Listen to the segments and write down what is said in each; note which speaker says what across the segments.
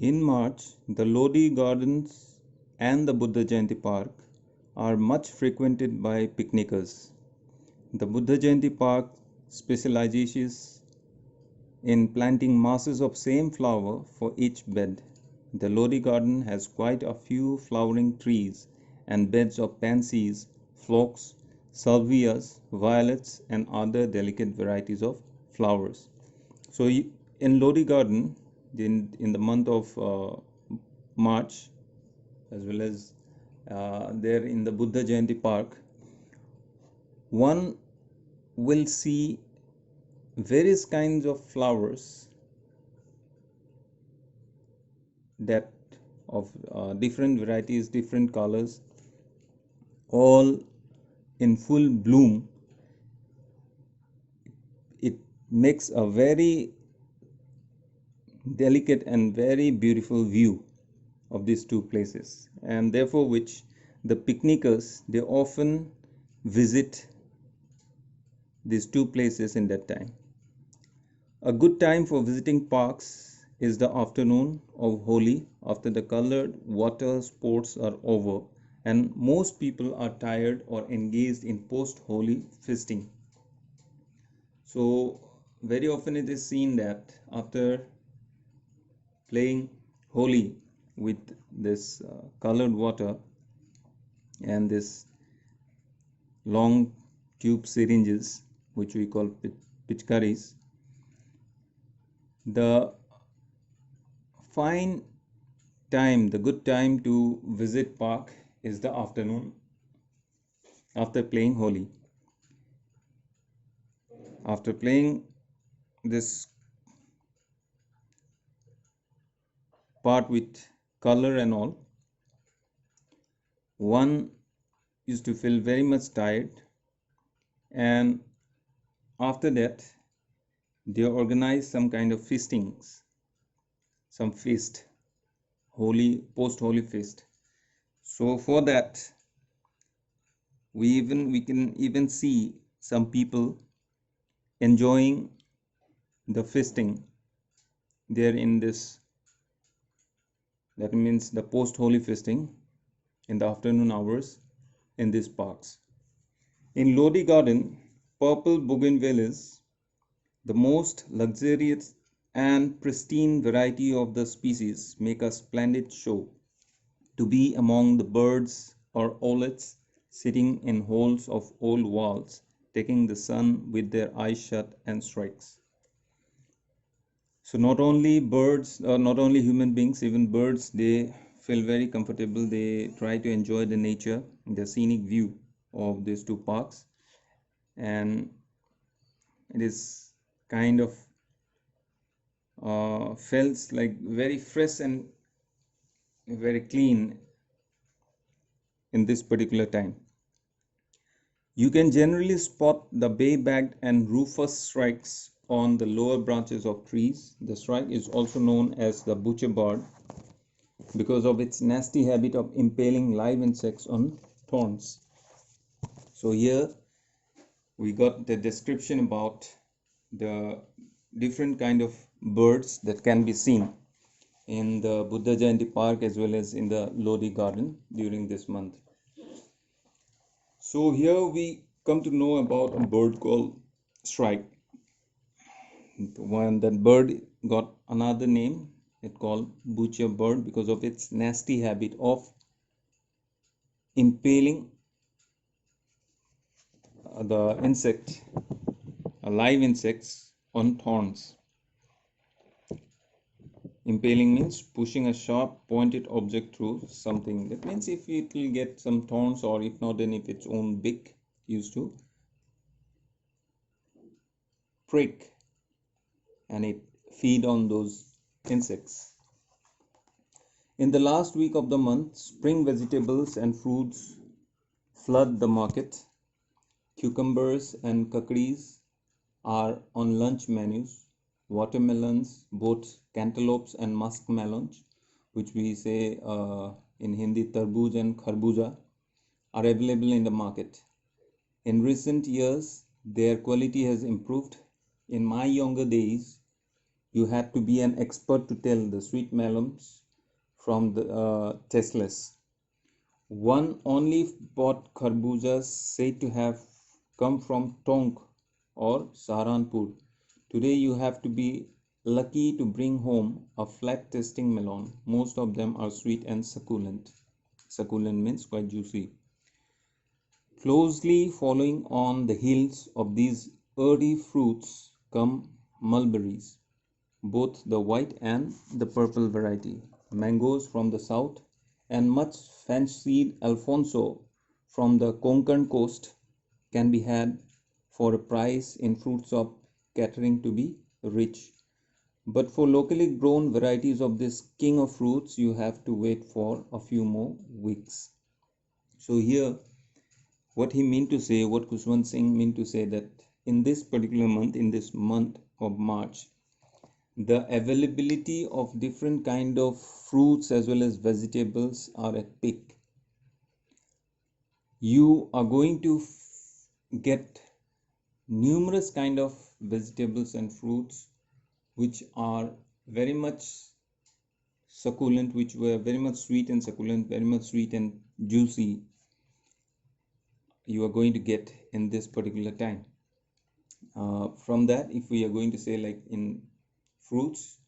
Speaker 1: In March, the Lodi Gardens and the Buddha Jayanti Park are much frequented by picnickers. The Buddha Jayanti Park specializes in planting masses of same flower for each bed. The Lodi Garden has quite a few flowering trees and beds of pansies, phlox, salvias, violets, and other delicate varieties of flowers. So in Lodi Garden, in the month of March, as well as there in the Buddha Jayanti Park, one will see various kinds of flowers that of different varieties, different colors, all in full bloom. It makes a very delicate and very beautiful view of these two places, and therefore which the picnickers they often visit these two places in that time. A good time for visiting parks is the afternoon of Holi after the colored water sports are over and most people are tired or engaged in post-Holi feasting. So very often it is seen that after playing Holi with this colored water and this long tube syringes which we call pitchkaris, the fine time, the good time to visit park is the afternoon after playing Holi. After playing this part with color and all, one used to feel very much tired, and after that they organize some kind of feastings, some feast, holy post-holy feast. So for that we can even see some people enjoying the feasting there in this, that means the post holy feasting in the afternoon hours in these parks. In Lodi Garden, purple bougainvilleas, the most luxurious and pristine variety of the species, make a splendid show to be among the birds or owlets sitting in holes of old walls, taking the sun with their eyes shut and strikes. So not only birds, not only human beings, even birds, they feel very comfortable. They try to enjoy the nature, the scenic view of these two parks, and it is kind of feels like very fresh and very clean in this particular time. You can generally spot the bay-backed and rufous shrikes on the lower branches of trees. The shrike is also known as the butcher bird because of its nasty habit of impaling live insects on thorns. So here we got the description about the different kind of birds that can be seen in the Buddha Jayanti Park as well as in the Lodi Garden during this month. So here we come to know about a bird called shrike. When that bird got another name, it called butcher bird because of its nasty habit of impaling the insect, live insects on thorns. Impaling means pushing a sharp pointed object through something. That means if it will get some thorns, or if not, then if its own beak used to prick and it feed on those insects. In the last week of the month, spring vegetables and fruits flood the market. Cucumbers and kakadis are on lunch menus. Watermelons, both cantaloupes and muskmelons, which we say in Hindi tarbooj and kharbuza, are available in the market. In recent years, their quality has improved. In my younger days, You had to be an expert to tell the sweet melons from the tasteless. One only bought kharbuzas said to have come from Tonk or Saharanpur. Today you have to be lucky to bring home a flat tasting melon. Most of them are sweet and succulent. Succulent means quite juicy. Closely following on the heels of these early fruits come mulberries, both the white and the purple variety, mangoes from the south, and much fancied Alfonso from the Konkan coast can be had for a price in fruit shop catering to be rich. But for locally grown varieties of this king of fruits, you have to wait for a few more weeks. So here, what he meant to say, what Kushwant Singh meant to say, that in this particular month, in this month of March, the availability of different kind of fruits as well as vegetables are at peak. You are going to get numerous kind of vegetables and fruits which are very much succulent, which were very much sweet and succulent, very much sweet and juicy, you are going to get in this particular time. From that, if we are going to say like in fruits,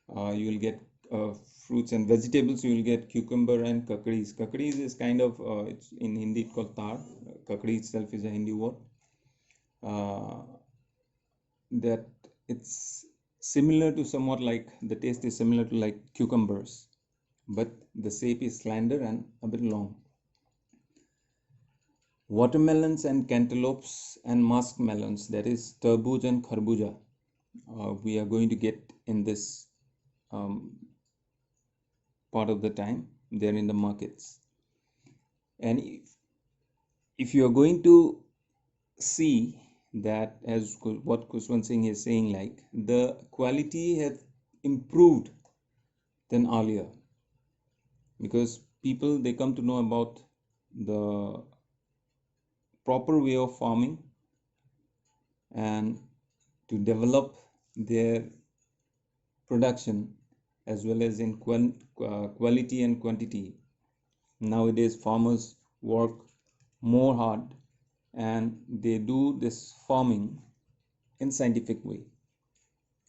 Speaker 1: you will get fruits and vegetables, you will get cucumber and kakadis. Kakadis is kind of, it's in Hindi it's called tar. Kakadi itself is a Hindi word. That it's similar to somewhat like, the taste is similar to like cucumbers, but the shape is slender and a bit long. Watermelons and cantaloupes and muskmelons, that is tarbooj and kharbuja, we are going to get in this part of the time. They're in the markets. And if you are going to see that, as what Kushwant Singh is saying, like the quality has improved than earlier, because people, they come to know about the proper way of farming and to develop their production as well as in quality and quantity. Nowadays farmers work more hard and they do this farming in scientific way,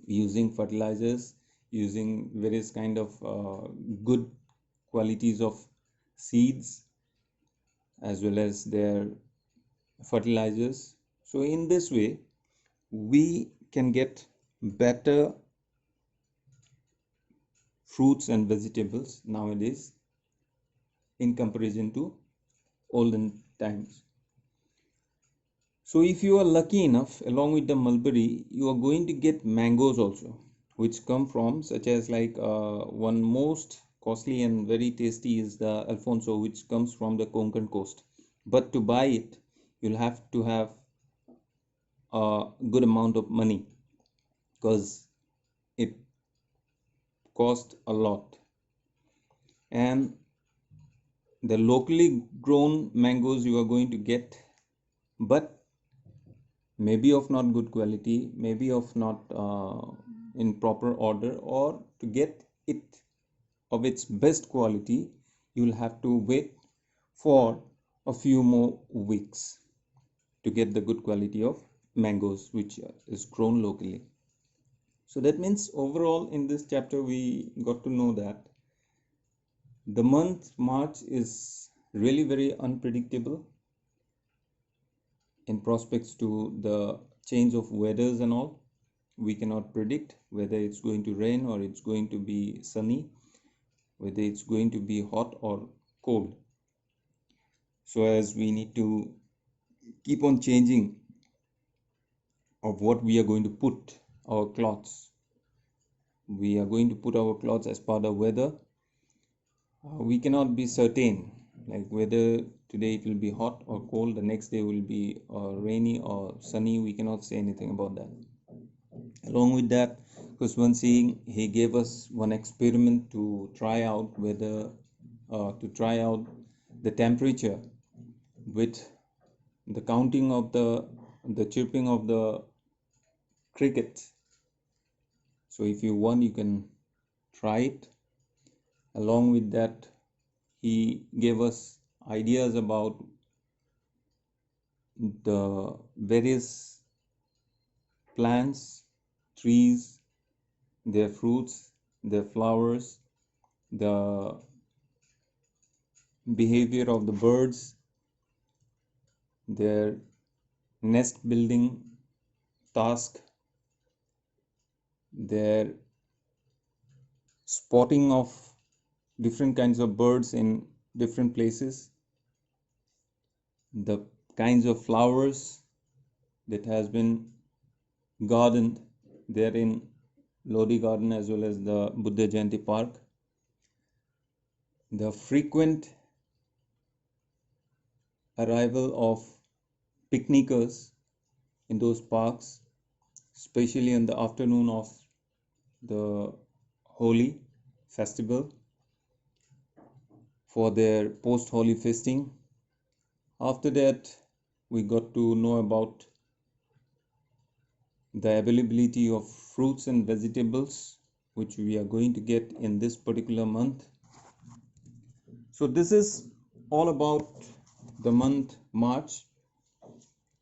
Speaker 1: using fertilizers, using various kind of good qualities of seeds as well as their fertilizers. So in this way we can get better fruits and vegetables nowadays in comparison to olden times. So if you are lucky enough, along with the mulberry, you are going to get mangoes also, which come from, such as like one most costly and very tasty is the Alfonso, which comes from the Konkan coast. But to buy it, you'll have to have a good amount of money because it costs a lot. And the locally grown mangoes you are going to get, but maybe of not good quality, maybe of not in proper order, or to get it of its best quality, you will have to wait for a few more weeks to get the good quality of mangoes which is grown locally. So that means overall in this chapter we got to know that the month March is really very unpredictable in prospects to the change of weathers and all. We cannot predict whether it's going to rain or it's going to be sunny, whether it's going to be hot or cold. So as we need to keep on changing of what we are going to put our clothes, we are going to put our clothes as per the weather. We cannot be certain like whether today it will be hot or cold, the next day will be rainy or sunny. We cannot say anything about that. Along with that, Kushwant Singh, he gave us one experiment to try out whether the temperature with the counting of the chirping of the cricket. So if you want, you can try it. Along with that, he gave us ideas about the various plants, trees, their fruits, their flowers, the behavior of the birds, their nest building task, their spotting of different kinds of birds in different places, the kinds of flowers that has been gardened there in Lodi Garden as well as the Buddha Jayanti Park, the frequent arrival of picnickers in those parks, especially in the afternoon of the Holi festival for their post-Holi feasting. After that, we got to know about the availability of fruits and vegetables which we are going to get in this particular month. So this is all about the month March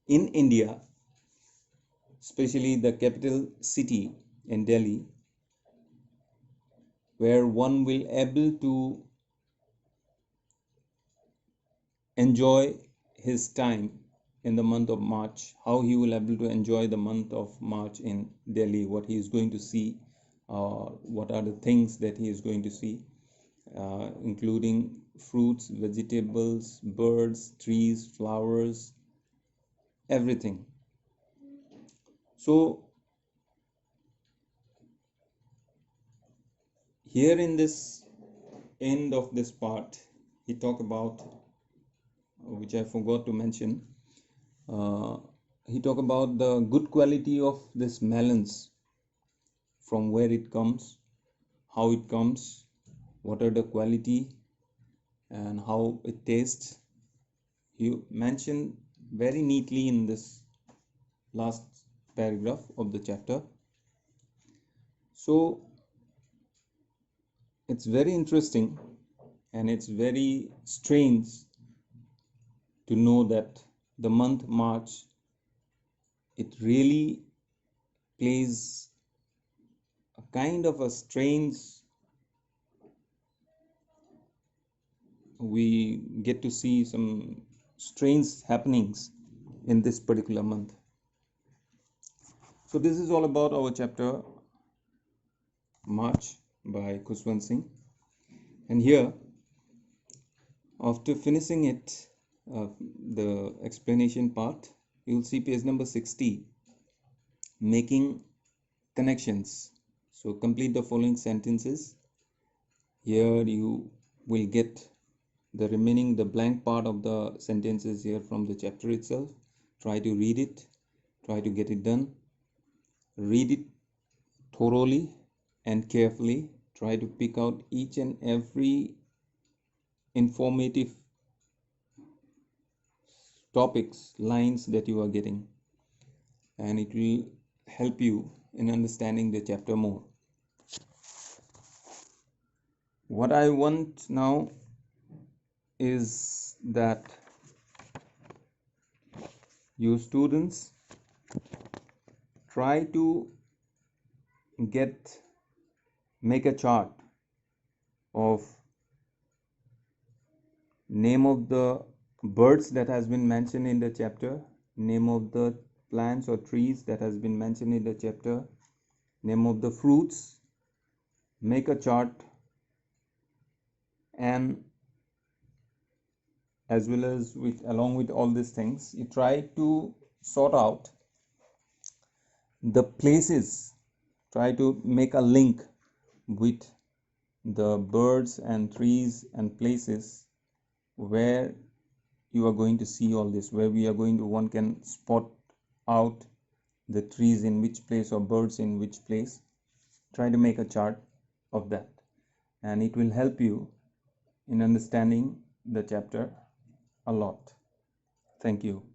Speaker 1: in India, especially the capital city in Delhi, where one will able to enjoy his time in the month of March, how he will able to enjoy the month of March in Delhi, what he is going to see, what are the things that he is going to see, including fruits, vegetables, birds, trees, flowers, everything. So here in this end of this part, he talked about, which I forgot to mention, uh, he talked about the good quality of this melons, from where it comes, how it comes, what are the quality, and how it tastes. You mentioned very neatly in this last paragraph of the chapter. So it's very interesting and it's very strange to know that the month March, it really plays a kind of a strange, we get to see some strange happenings in this particular month. So this is all about our chapter March by Kushwant Singh. And here, after finishing it, the explanation part, you'll see page number 60, making connections. So complete the following sentences. Here you will get the remaining, the blank part of the sentences here from the chapter itself. Try to read it, try to get it done. Read it thoroughly and carefully. Try to pick out each and every informative topics, lines that you are getting, and it will help you in understanding the chapter more. What I want now is that you students try to make a chart of name of the birds that has been mentioned in the chapter, name of the plants or trees that has been mentioned in the chapter, name of the fruits. Make a chart, and as well as along with all these things, you try to sort out the places, try to make a link with the birds and trees and places where you are going to see all this, where we are going to, one can spot out the trees in which place or birds in which place. Try to make a chart of that, and it will help you in understanding the chapter a lot. Thank you.